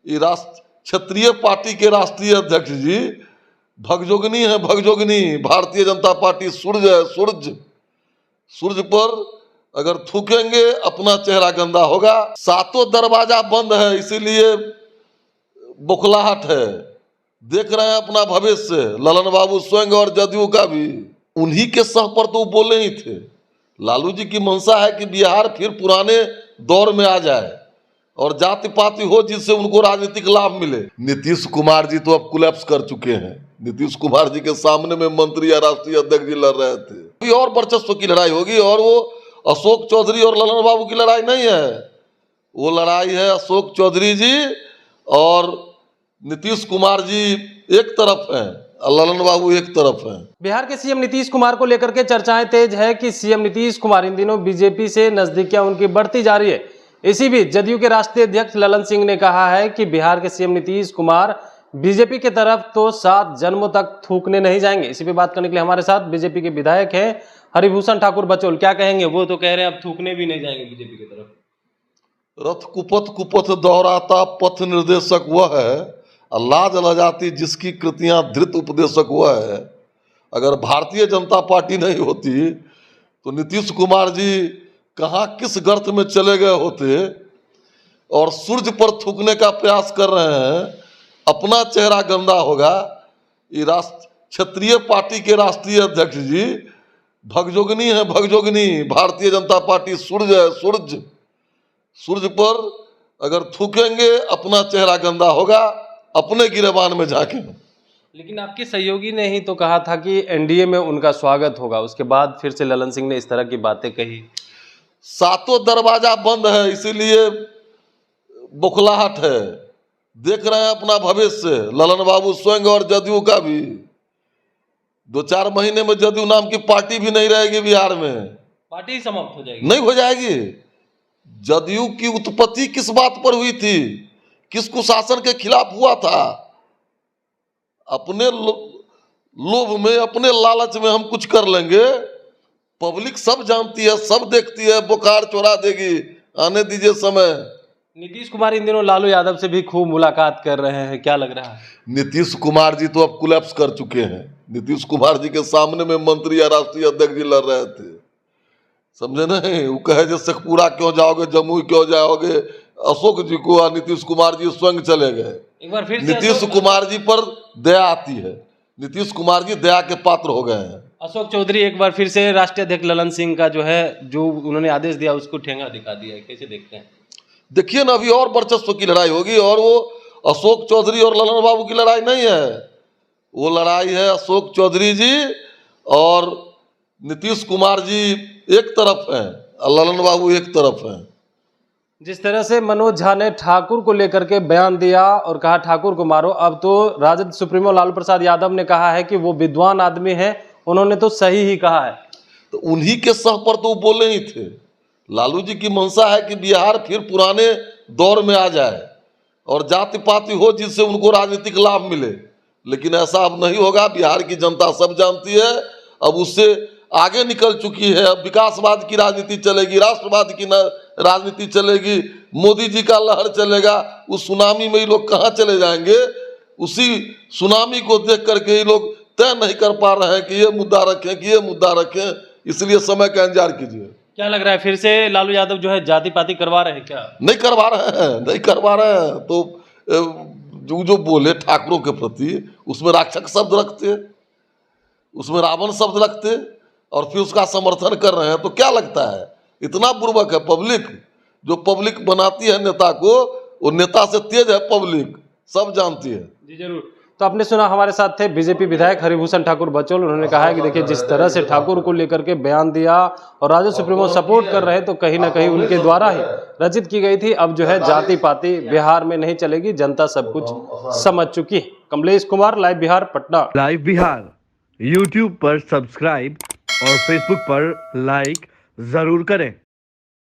ये क्षत्रिय पार्टी के राष्ट्रीय अध्यक्ष जी भगजोगनी है, भगजोगनी। भारतीय जनता पार्टी सूर्य है, सूर्य पर अगर थूकेंगे अपना चेहरा गंदा होगा। सातों दरवाजा बंद है, इसीलिए बौखलाहट है। देख रहे हैं अपना भविष्य, ललन बाबू स्वयं और जदयू का भी। उन्हीं के सह पर तो बोले ही थे। लालू जी की मंशा है कि बिहार फिर पुराने दौर में आ जाए और जाति पाति हो जिससे उनको राजनीतिक लाभ मिले। नीतीश कुमार जी तो अब कोलैप्स कर चुके हैं। नीतीश कुमार जी के सामने में मंत्री या राष्ट्रीय अध्यक्ष जी लड़ रहे थे। अभी और वर्चस्व की लड़ाई होगी, और वो अशोक चौधरी और ललन बाबू की लड़ाई नहीं है। वो लड़ाई है अशोक चौधरी जी और नीतीश कुमार जी एक तरफ हैं, ललन बाबू एक तरफ हैं। बिहार के सीएम नीतीश कुमार को लेकर के चर्चाएं तेज है कि सीएम नीतीश कुमार इन दिनों बीजेपी से नजदीकियां उनकी बढ़ती जा रही है। इसी बीच जदयू के राष्ट्रीय अध्यक्ष ललन सिंह ने कहा है कि बिहार के सीएम नीतीश कुमार बीजेपी की तरफ तो 7 जन्मों तक थूकने नहीं जाएंगे। इसी पे बात करने के लिए हमारे साथ बीजेपी के विधायक हैं हरिभूषण ठाकुर बचौल। क्या कहेंगे? वो तो कह रहे हैं अब थूकने भी नहीं जाएंगे बीजेपी की तरफ। रथ कुपथ कुपथ दोहराता पथ निर्देशक वह है, लाज लजाती जिसकी कृतियां धृत उपदेशक वह है। अगर भारतीय जनता पार्टी नहीं होती तो नीतीश कुमार जी कहाँ किस गर्त में चले गए होते। और सूर्य पर थूकने का प्रयास कर रहे हैं, अपना चेहरा गंदा होगा। ये क्षत्रिय पार्टी के राष्ट्रीय अध्यक्ष जी भगजोगनी है, भगजोगनी। भारतीय जनता पार्टी सूर्य है, सूर्य पर अगर थूकेंगे अपना चेहरा गंदा होगा, अपने गिरेबान में झांके। लेकिन आपके सहयोगी ने ही तो कहा था कि एनडीए में उनका स्वागत होगा। उसके बाद फिर से ललन सिंह ने इस तरह की बातें कही। सातों दरवाजा बंद है, इसीलिए बौखलाहट है। देख रहे हैं अपना भविष्य, ललन बाबू स्वयं और जदयू का भी। 2-4 महीने में जदयू नाम की पार्टी भी नहीं रहेगी बिहार में। पार्टी समाप्त हो जाएगी? नहीं हो जाएगी। जदयू की उत्पत्ति किस बात पर हुई थी? किस कुशासन के खिलाफ हुआ था? अपने लोभ में, अपने लालच में हम कुछ कर लेंगे। पब्लिक सब जानती है, सब देखती है, बुखार चोरा देगी। आने दीजिए समय। नीतीश कुमार इन दिनों लालू यादव से भी खूब मुलाकात कर रहे हैं, क्या लग रहा है? नीतीश कुमार जी तो अब कोलैप्स कर चुके हैं। नीतीश कुमार जी के सामने में मंत्री या राष्ट्रीय अध्यक्ष जी लड़ रहे थे, समझे नहीं? वो कहे जो शेखपुरा क्यों जाओगे, जमुई क्यों जाओगे, अशोक जी को और नीतीश कुमार जी स्वयं चले गए। एक बार फिर नीतीश कुमार जी पर दया आती है, नीतीश कुमार जी दया के पात्र हो गए हैं। अशोक चौधरी एक बार फिर से राष्ट्रीय अध्यक्ष ललन सिंह का जो उन्होंने आदेश दिया उसको ठेंगा दिखा दिया है, कैसे देखते हैं? देखिए ना, अभी और वर्चस्व की लड़ाई होगी, और वो अशोक चौधरी और ललन बाबू की लड़ाई नहीं है। वो लड़ाई है अशोक चौधरी जी और नीतीश कुमार जी एक तरफ हैं, ललन बाबू एक तरफ हैं। जिस तरह से मनोज झा ने ठाकुर को लेकर के बयान दिया और कहा ठाकुर को मारो, अब तो राजद सुप्रीमो लालू प्रसाद यादव ने कहा है कि वो विद्वान आदमी है, उन्होंने तो सही ही कहा है। तो उन्हीं के सह पर तो बोले ही थे। लालू जी की मंशा है कि बिहार फिर पुराने दौर में आ जाए और जाति पाति हो जिससे उनको राजनीतिक लाभ मिले। लेकिन ऐसा अब नहीं होगा। बिहार की जनता सब जानती है, अब उससे आगे निकल चुकी है। अब विकासवाद की राजनीति चलेगी, राष्ट्रवाद की राजनीति चलेगी, मोदी जी का लहर चलेगा। उस सुनामी में ये लोग कहाँ चले जाएंगे? उसी सुनामी को देख करके ये लोग तय नहीं कर पा रहे हैं कि ये मुद्दा रखें कि ये मुद्दा रखें। इसलिए समय का इंतजार कीजिए। क्या लग रहा है फिर से लालू यादव जो है जाति पाति करवा रहे हैं? क्या नहीं करवा रहे हैं, नहीं करवा रहे हैं। तो जो बोले ठाकुरों के प्रति उसमें राक्षस शब्द रखते, उसमें रावण शब्द रखते और फिर उसका समर्थन कर रहे हैं। तो क्या लगता है इतना बुर्बक है पब्लिक? जो पब्लिक बनाती है नेता को, वो नेता से तेज है पब्लिक, सब जानती है। जी जरूर। तो आपने सुना, हमारे साथ थे बीजेपी विधायक हरिभूषण ठाकुर बचौल। उन्होंने कहा है कि देखिए जिस तरह से ठाकुर को लेकर के बयान दिया और राजद सुप्रीमो सपोर्ट कर रहे हैं, तो कहीं ना कहीं उनके द्वारा ही रचित की गई थी। अब जो है जाति पाति बिहार में नहीं चलेगी, जनता सब कुछ समझ चुकी है। Kamlesh Kumar, live Bihar, Patna. Live Bihar YouTube पर सब्सक्राइब और फेसबुक पर लाइक जरूर करें।